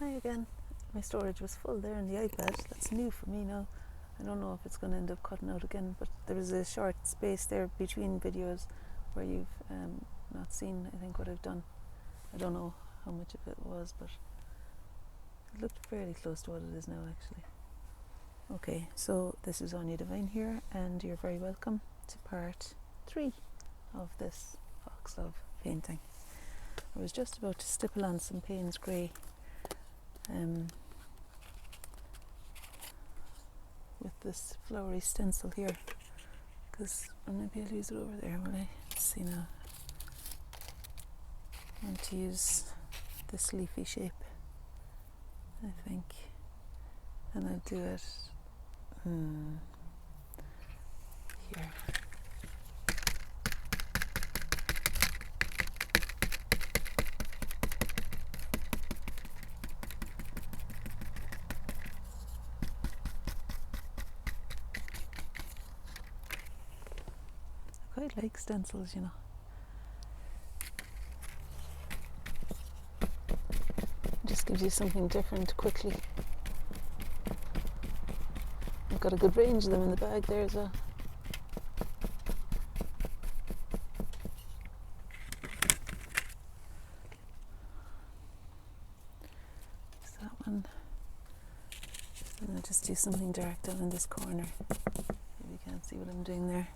Hi again. My storage was full there in the iPad. That's new for me now. I don't know if it's going to end up cutting out again, but there was a short space there between videos where you've not seen, I think, what I've done. I don't know how much of it was, but it looked fairly close to what it is now, actually. Okay, so this is Anya Devine here, and you're very welcome to part 3 of this Foxglove painting. I was just about to stipple on some Payne's Grey with this flowery stencil here, because maybe I'll use it over there, will I? Let's see now. I want to use this leafy shape, I think, and I'll do it here. I quite like stencils, you know. It just gives you something different quickly. I've got a good range of them in the bag there as well. There's that one. And I'll just do something dark down in this corner. Maybe you can't see what I'm doing there.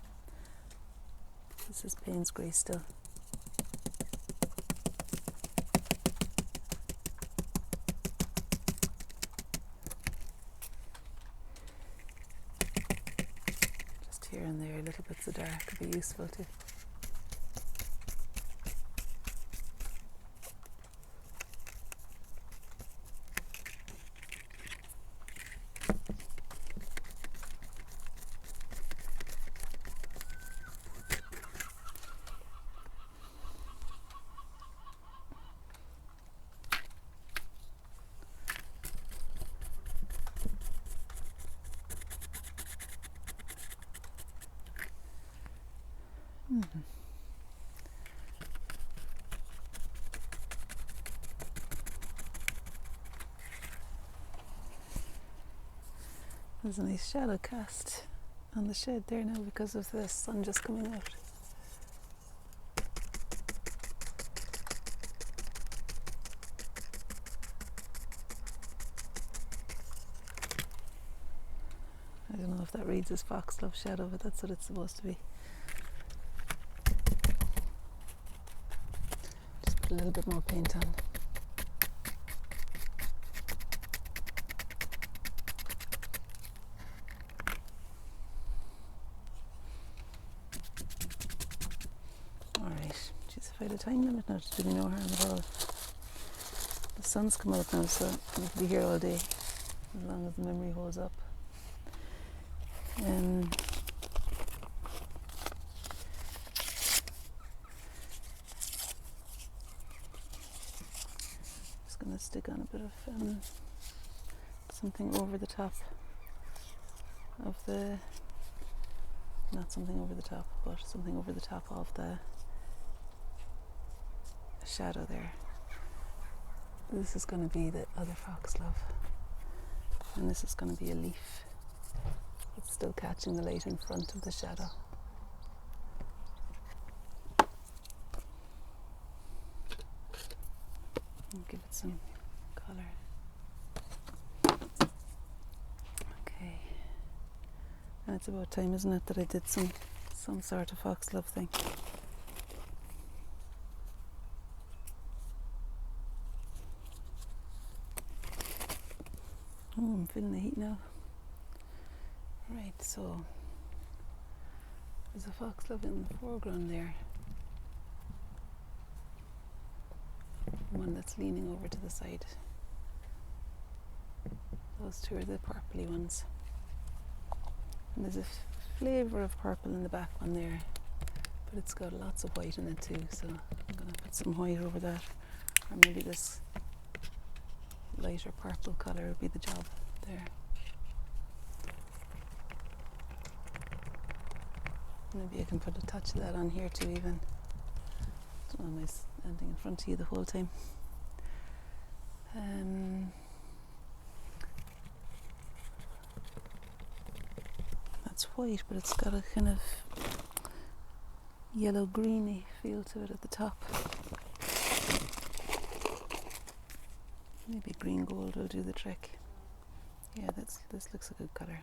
This is Payne's Grey still. Just here and there, little bits of dark could be useful too. There's a nice shadow cast on the shed there now because of the sun just coming out. I don't know if that reads as Foxglove shadow, but that's what it's supposed to be. Just put a little bit more paint on. Alright, geez, if I had a time limit now, to do me no harm at all. The sun's come out now, so I'll be here all day, as long as the memory holds up. Just going to stick on a bit of something over the top of the, not something over the top, but something over the top of the shadow there. This is going to be the other foxglove, and this is going to be a leaf. It's still catching the light in front of the shadow. I'll give it some colour. Okay. And it's about time, isn't it, that I did some sort of foxglove thing. Oh, I'm feeling the heat now. Right, so there's a foxglove in the foreground there. One that's leaning over to the side. Those two are the purpley ones. And there's a flavour of purple in the back one there, but it's got lots of white in it too, so I'm going to put some white over that, or maybe this lighter purple colour would be the job there. Maybe I can put a touch of that on here too even. Don't know, am I standing in front of you the whole time? white, but it's got a kind of yellow greeny feel to it at the top. Maybe green gold will do the trick. Yeah, this looks a good colour.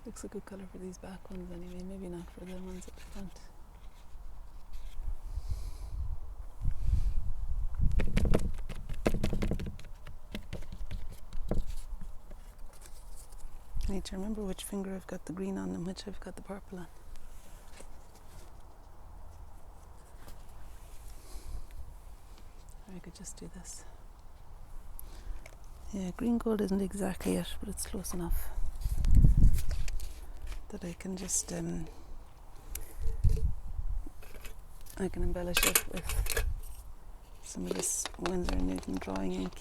Looks a good colour for these back ones anyway, maybe not for the ones at the front. I need to remember which finger I've got the green on and which I've got the purple on. Or I could just do this. Yeah, green gold isn't exactly it, but it's close enough that I can just I can embellish it with some of this Winsor & Newton drawing ink.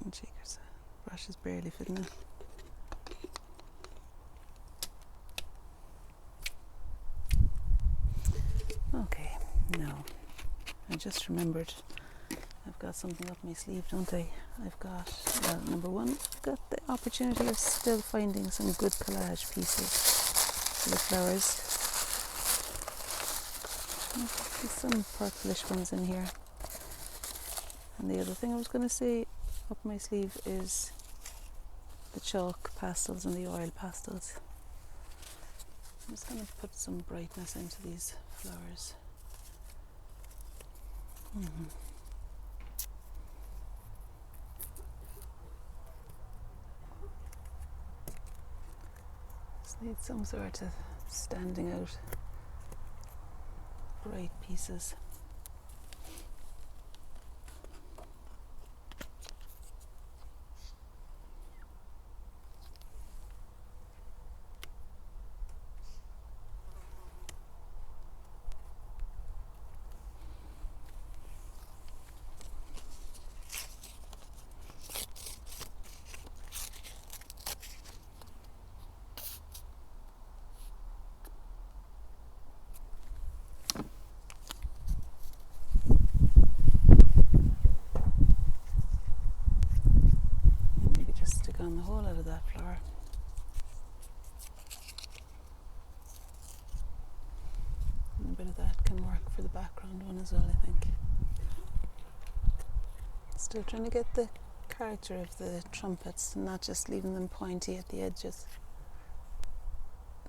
And shakers, brush is barely fitting in. Okay, now I just remembered I've got something up my sleeve, don't I? I've got, well, number one, I've got the opportunity of still finding some good collage pieces for the flowers. There's some purplish ones in here. And the other thing I was going to say up my sleeve is the chalk pastels and the oil pastels. I'm just going to put some brightness into these flowers. Just need some sort of standing out bright pieces. On the whole out of that flower. And a bit of that can work for the background one as well, I think. Still trying to get the character of the trumpets and not just leaving them pointy at the edges.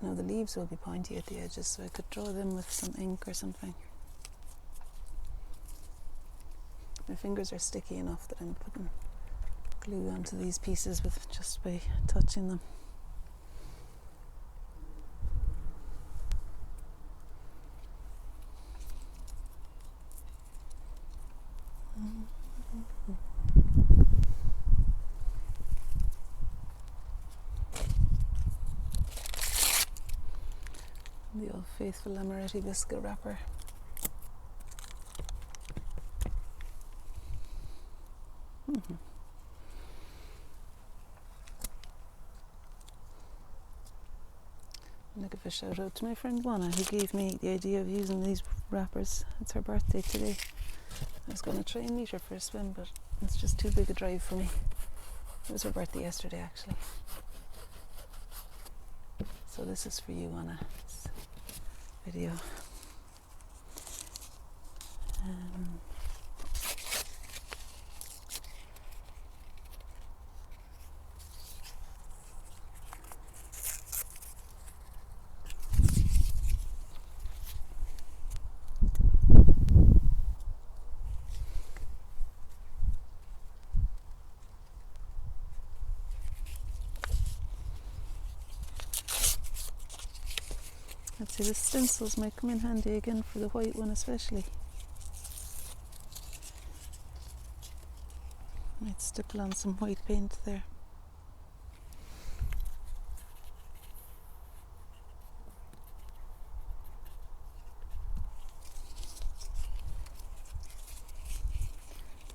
No, the leaves will be pointy at the edges, so I could draw them with some ink or something. My fingers are sticky enough that I'm putting glue onto these pieces with just by touching them. The old faithful Amaretti biscuit wrapper. I'll give a shout out to my friend Juana, who gave me the idea of using these wrappers. It's her birthday today. I was going to try and meet her for a swim, but it's just too big a drive for me. It was her birthday yesterday, actually. So this is for you, Juana. This video. I'd say the stencils might come in handy again for the white one especially. Might stipple on some white paint there.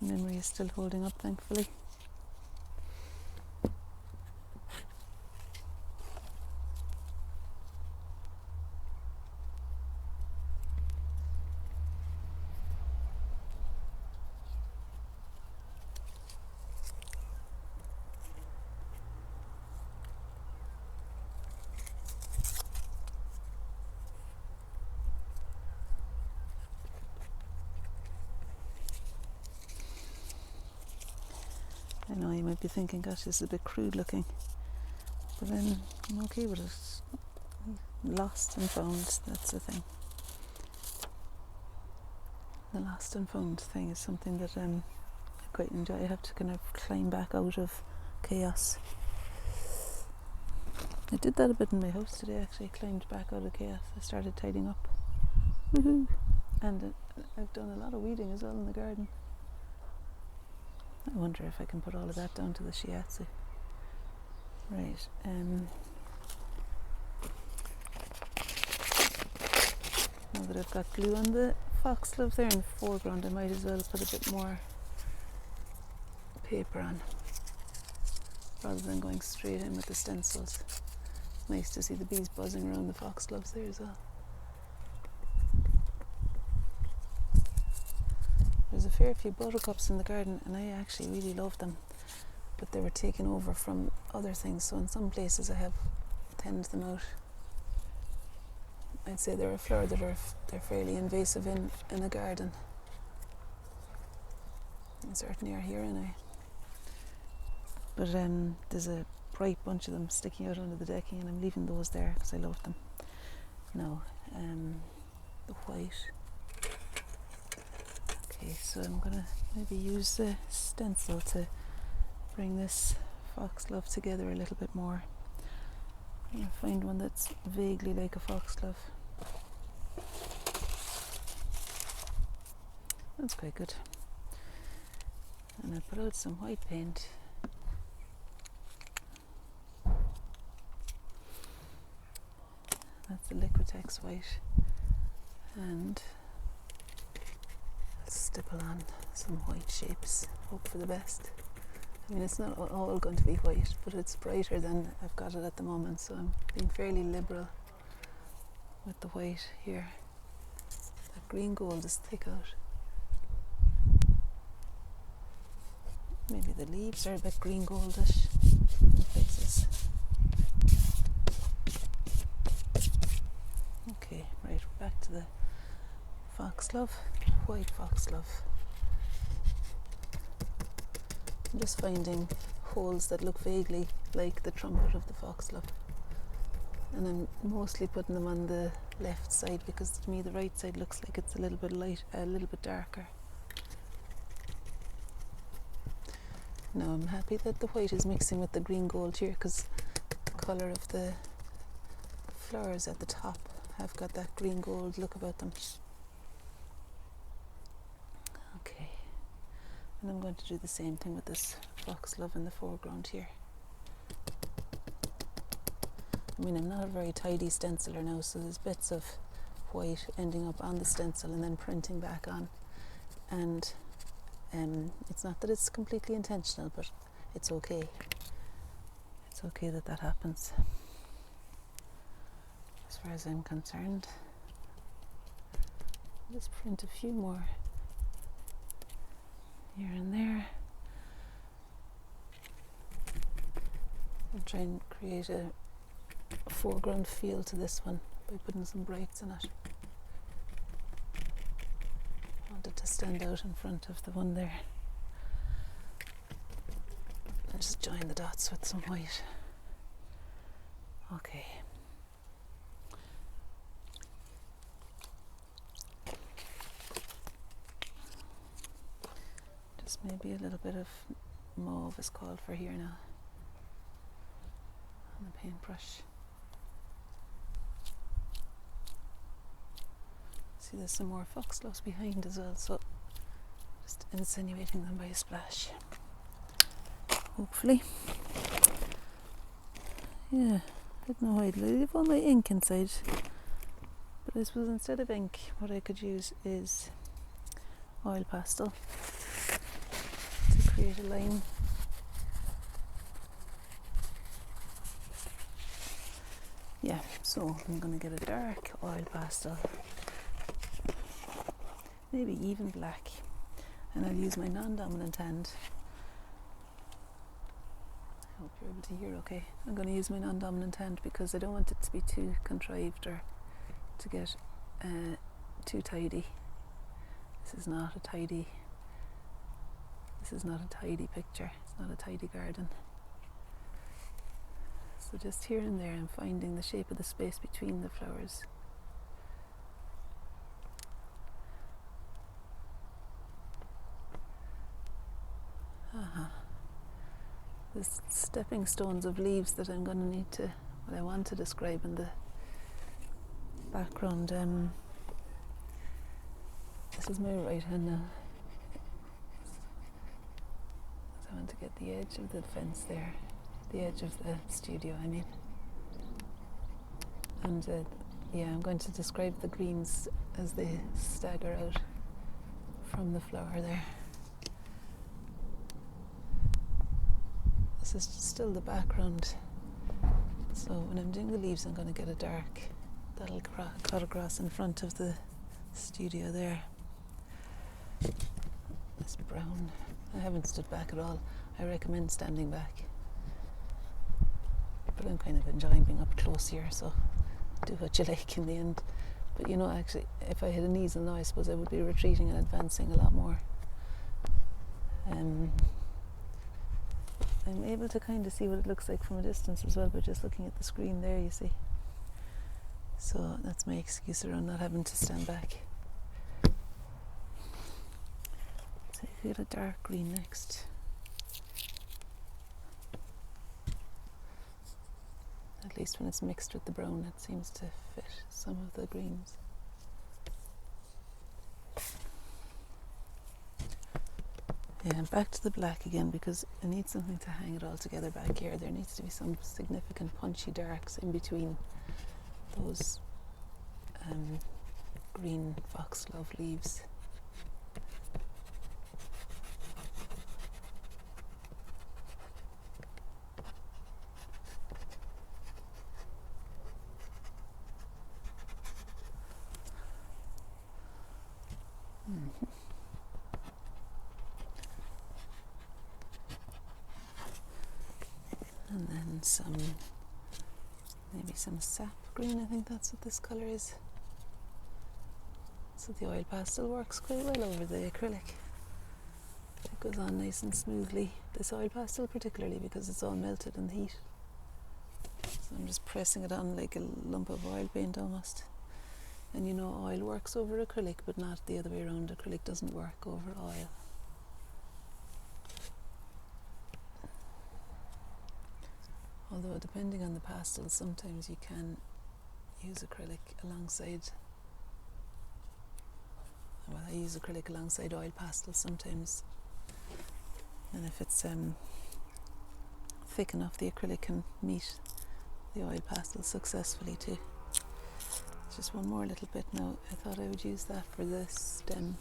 The memory is still holding up, thankfully. I know you might be thinking, gosh, this is a bit crude looking, but then I'm okay with it. Lost and found, that's the thing. The lost and found thing is something that I quite enjoy. I have to kind of climb back out of chaos. I did that a bit in my house today, actually. Climbed back out of chaos. I started tidying up. Woohoo! And I've done a lot of weeding as well in the garden. I wonder if I can put all of that down to the shiatsu. Right. Now that I've got glue on the foxglove there in the foreground, I might as well put a bit more paper on rather than going straight in with the stencils. Nice to see the bees buzzing around the foxgloves there as well. There's a fair few buttercups in the garden and I actually really love them, but they were taken over from other things, so in some places I have thinned them out. I'd say they're a flower that they're fairly invasive in a garden. They certainly are here anyway. But there's a bright bunch of them sticking out under the decking and I'm leaving those there because I love them. Now, the white. Okay, so I'm going to maybe use the stencil to bring this foxglove together a little bit more. I'm going to find one that's vaguely like a foxglove. That's quite good. And I'll put out some white paint. That's the Liquitex white. And I'll stipple on some white shapes. Hope for the best. I mean, it's not all going to be white, but it's brighter than I've got it at the moment, so I'm being fairly liberal with the white here. That green gold is thick out. Maybe the leaves are a bit green goldish in places. Okay, right, back to the foxglove, white foxglove. I'm just finding holes that look vaguely like the trumpet of the foxglove, and I'm mostly putting them on the left side because to me the right side looks like it's a little bit light, a little bit darker. Now I'm happy that the white is mixing with the green gold here because the colour of the flowers at the top have got that green gold look about them. Okay. And I'm going to do the same thing with this foxglove in the foreground here. I mean, I'm not a very tidy stenciler now, so there's bits of white ending up on the stencil and then printing back on. And it's not that it's completely intentional, but it's okay. It's okay that that happens, as far as I'm concerned. I'll just print a few more here and there and try and create a foreground feel to this one by putting some brights in it. I wanted to stand out in front of the one there. I'll just join the dots with some white. Okay. Maybe a little bit of mauve is called for here now on the paintbrush. See, there's some more foxgloves behind as well, so just insinuating them by a splash. Hopefully. Yeah, I don't know how I'd leave all my ink inside, but I suppose instead of ink, what I could use is oil pastel. Create a line. Yeah, so I'm going to get a dark oil pastel, maybe even black, and I'll use my non-dominant hand. I hope you're able to hear okay. I'm going to use my non-dominant hand because I don't want it to be too contrived or to get too tidy. This is not a tidy picture. It's not a tidy garden. So just here and there I'm finding the shape of the space between the flowers. There's stepping stones of leaves that I'm going to need to, well, I want to describe in the background. This is my right hand now. I want to get the edge of the fence there, the edge of the studio, I mean. And yeah, I'm going to describe the greens as they stagger out from the flower there. This is still the background. So when I'm doing the leaves, I'm going to get a dark that'll cut across in front of the studio there. This brown. I haven't stood back at all. I recommend standing back. But I'm kind of enjoying being up close here, so do what you like in the end. But you know, actually, if I had an easel now, I suppose I would be retreating and advancing a lot more. I'm able to kind of see what it looks like from a distance as well, by just looking at the screen there, you see. So that's my excuse around not having to stand back. So you get a dark green next. At least when it's mixed with the brown, it seems to fit some of the greens. Yeah, back to the black again, because I need something to hang it all together back here. There needs to be some significant punchy darks in between those green foxglove leaves. And then maybe some sap green, I think that's what this colour is. So the oil pastel works quite well over the acrylic. It goes on nice and smoothly. This oil pastel particularly, because it's all melted in the heat. So I'm just pressing it on like a lump of oil paint almost. And you know, oil works over acrylic, but not the other way around. Acrylic doesn't work over oil. Although depending on the pastels, sometimes you can use acrylic alongside, well, I use acrylic alongside oil pastels sometimes, and if it's thick enough, the acrylic can meet the oil pastel successfully too. Just one more little bit now. I thought I would use that for the stem,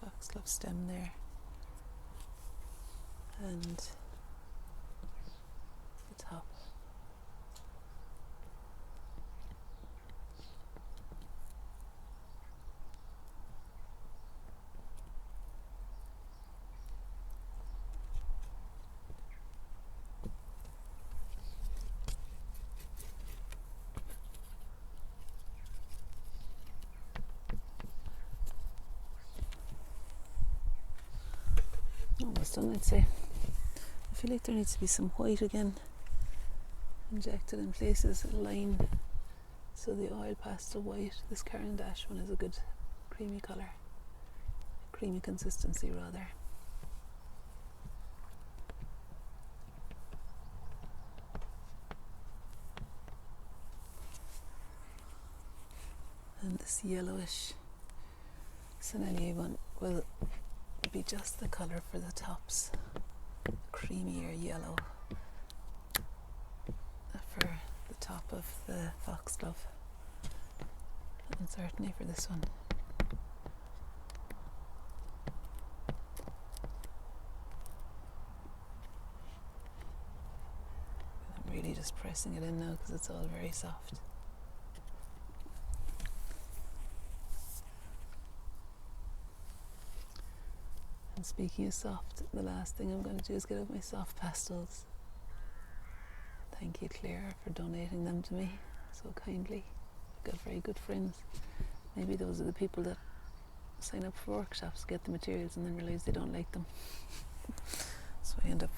foxglove stem there, and top. Almost done, I'd say. I feel like there needs to be some white again, injected in places, a line, so the oil pastel white, this Caran d'Ache one is a good creamy colour, creamy consistency rather. And this yellowish Sennelier one will be just the colour for the tops, creamier yellow for the top of the foxglove, and certainly for this one. I'm really just pressing it in now because it's all very soft. And speaking of soft, the last thing I'm going to do is get out my soft pastels. Thank you, Claire, for donating them to me so kindly. I've got very good friends. Maybe those are the people that sign up for workshops, get the materials, and then realise they don't like them. So I end up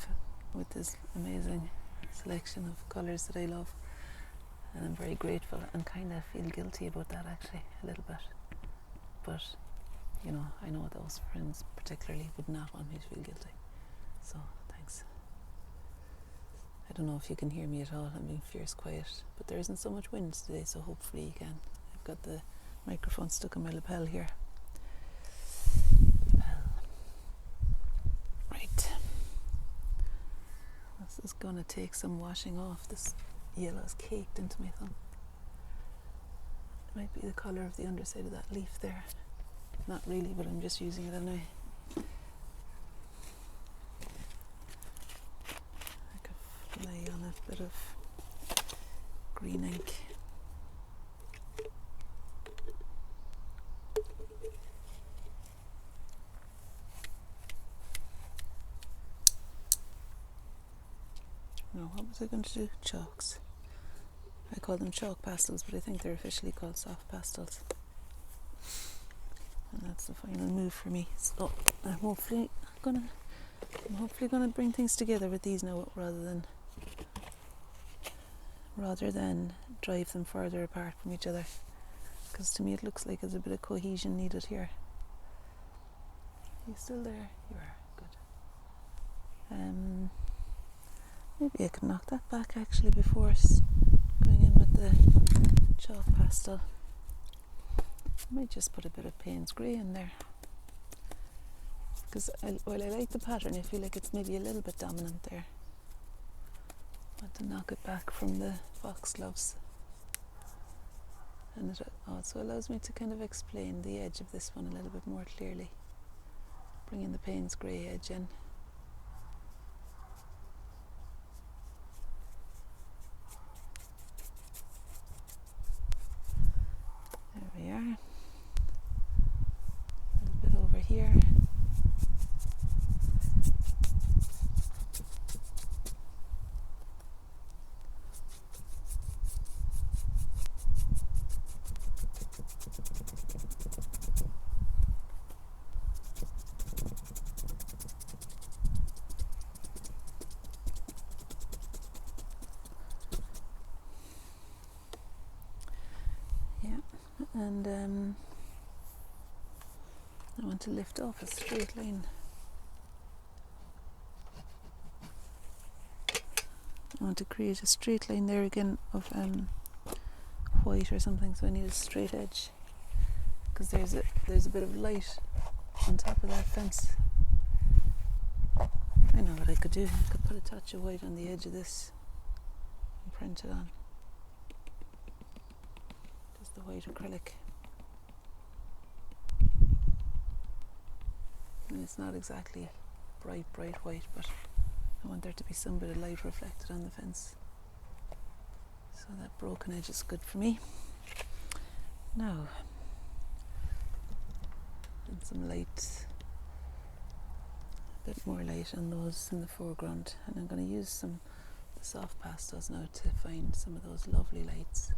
with this amazing selection of colours that I love, and I'm very grateful and kind of feel guilty about that actually a little bit. But you know, I know those friends particularly would not want me to feel guilty. So thanks. I don't know if you can hear me at all. I'm being fierce quiet, but there isn't so much wind today, so hopefully you can. I've got the microphone stuck in my lapel here. Right. This is going to take some washing off. This yellow is caked into my thumb. It might be the colour of the underside of that leaf there. Not really, but I'm just using it anyway. I could lay on a bit of green ink. Now, what was I going to do? Chalks. I call them chalk pastels, but I think they're officially called soft pastels. And that's the final move for me. So I'm hopefully gonna bring things together with these now, rather than drive them further apart from each other. Because to me it looks like there's a bit of cohesion needed here. Are you still there? You are. Good. Maybe I could knock that back actually before going in with the chalk pastel. I might just put a bit of Payne's grey in there, because while I like the pattern, I feel like it's maybe a little bit dominant there. I want to knock it back from the Foxgloves, and it also allows me to kind of explain the edge of this one a little bit more clearly, bringing the Payne's grey edge in. There we are. Over here. Yeah, and I want to lift off a straight line. I want to create a straight line there again of white or something, so I need a straight edge, because there's a bit of light on top of that fence. I know what I could do. I could put a touch of white on the edge of this and print it on. Just the white acrylic. And it's not exactly bright white, but I want there to be some bit of light reflected on the fence. So that broken edge is good for me. Now, and some light, a bit more light on those in the foreground, and I'm going to use the soft pastels now to find some of those lovely lights.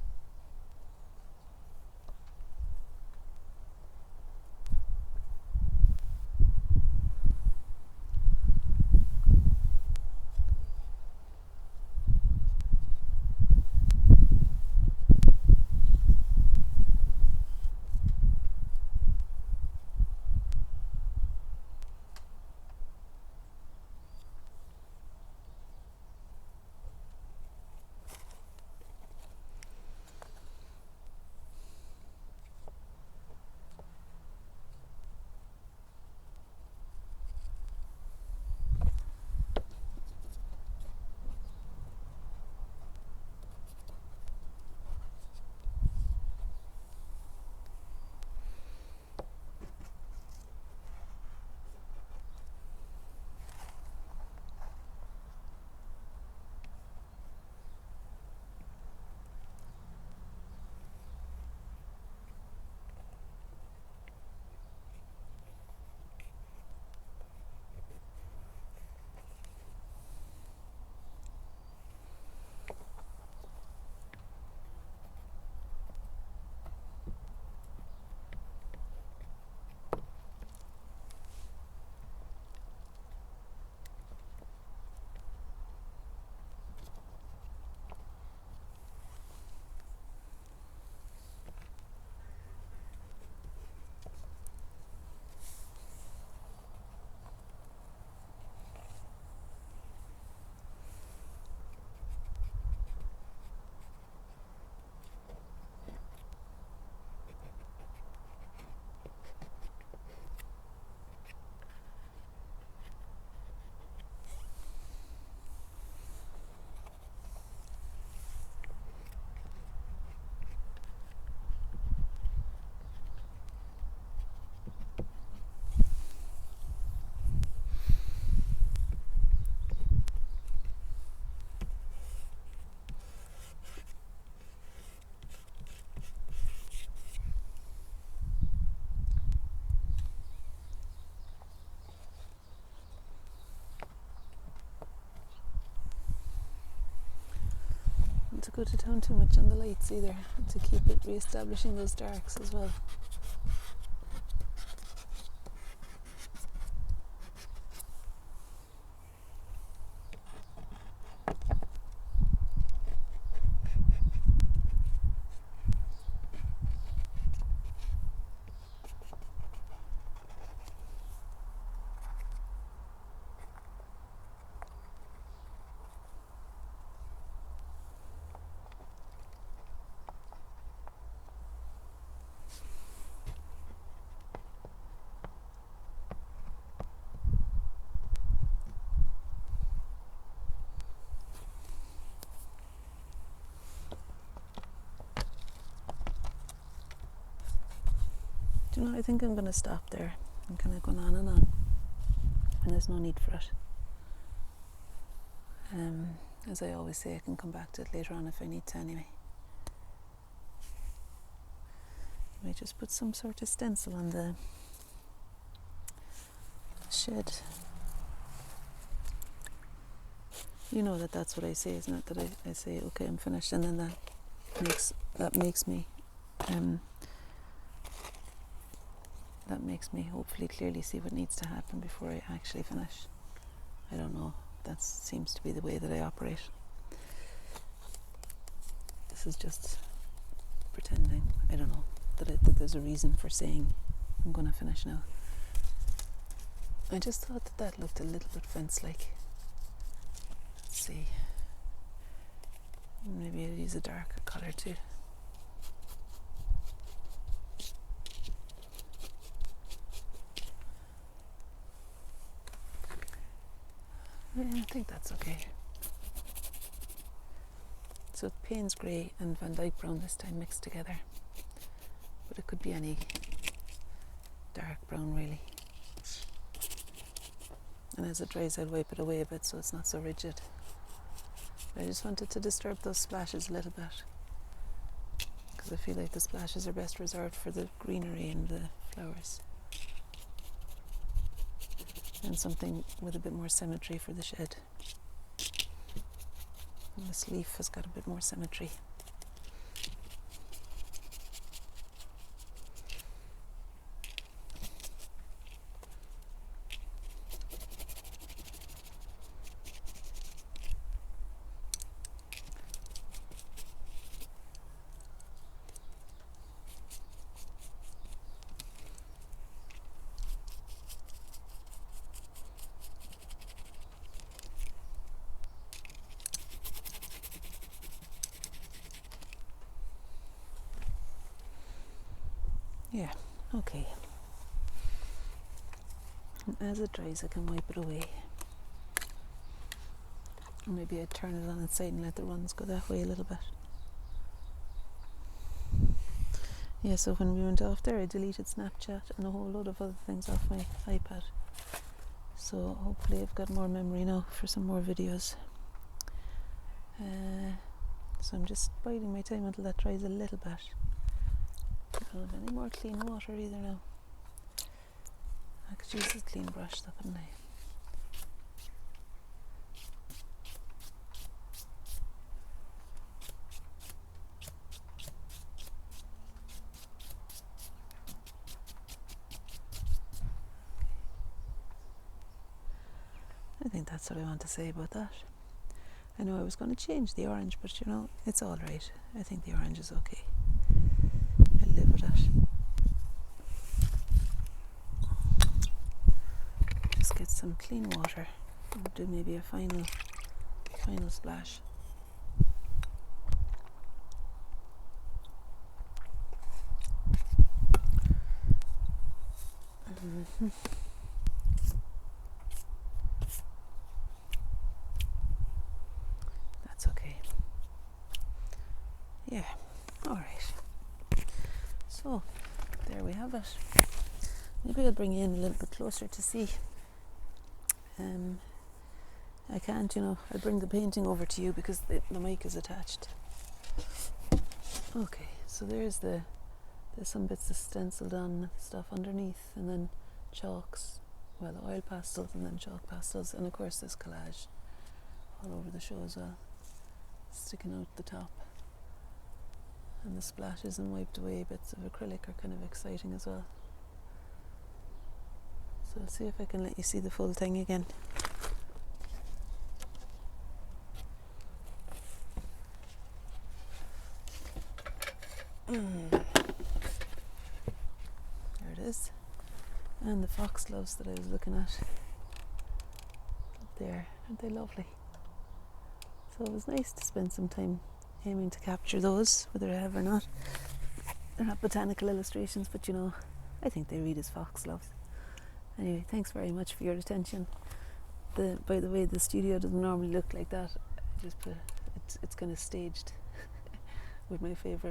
to go to town too much on the lights either, to keep it re-establishing those darks as well. Do you know, I think I'm going to stop there. I'm kind of going on, and there's no need for it. As I always say, I can come back to it later on if I need to anyway. I might just put some sort of stencil on the shed. You know that's what I say, isn't it? That I say, okay, I'm finished, and then that makes me hopefully clearly see what needs to happen before I actually finish. I don't know. That seems to be the way that I operate. This is just pretending. I don't know that there's a reason for saying I'm going to finish now. I just thought that looked a little bit fence-like. Let's see. Maybe I'll use a darker colour too. I think that's okay. So Payne's Grey and Van Dyke Brown this time mixed together. But it could be any dark brown really. And as it dries I'll wipe it away a bit so it's not so rigid. But I just wanted to disturb those splashes a little bit, because I feel like the splashes are best reserved for the greenery and the flowers. And something with a bit more symmetry for the shed. And this leaf has got a bit more symmetry. Yeah, okay. And as it dries I can wipe it away. Or maybe I'd turn it on its side and let the runs go that way a little bit. Yeah, so when we went off there I deleted Snapchat and a whole load of other things off my iPad. So hopefully I've got more memory now for some more videos. So I'm just biding my time until that dries a little bit. I don't have any more clean water either now. I could use a clean brush though, couldn't I? I think that's what I want to say about that. I know I was going to change the orange, but you know, it's all right. I think the orange is okay. I'll live with it. Just get some clean water and do maybe a final splash. Mm-hmm. That's okay. Yeah, alright. So, there we have it. Maybe I'll bring you in a little bit closer to see. I can't, you know, I'll bring the painting over to you because the mic is attached. Okay, so there's some bits of stenciled on stuff underneath, and then chalks, well, oil pastels and then chalk pastels, and of course there's collage all over the show as well. sticking out the top. And the splashes and wiped away bits of acrylic are kind of exciting as well. So I'll see if I can let you see the full thing again. There it is. And the foxgloves that I was looking at up there, aren't they lovely? So it was nice to spend some time aiming to capture those, whether I have or not. They're not botanical illustrations, but you know, I think they read as foxgloves. Anyway, thanks very much for your attention. By the way, the studio doesn't normally look like that. I just put it's kind of staged with my favourite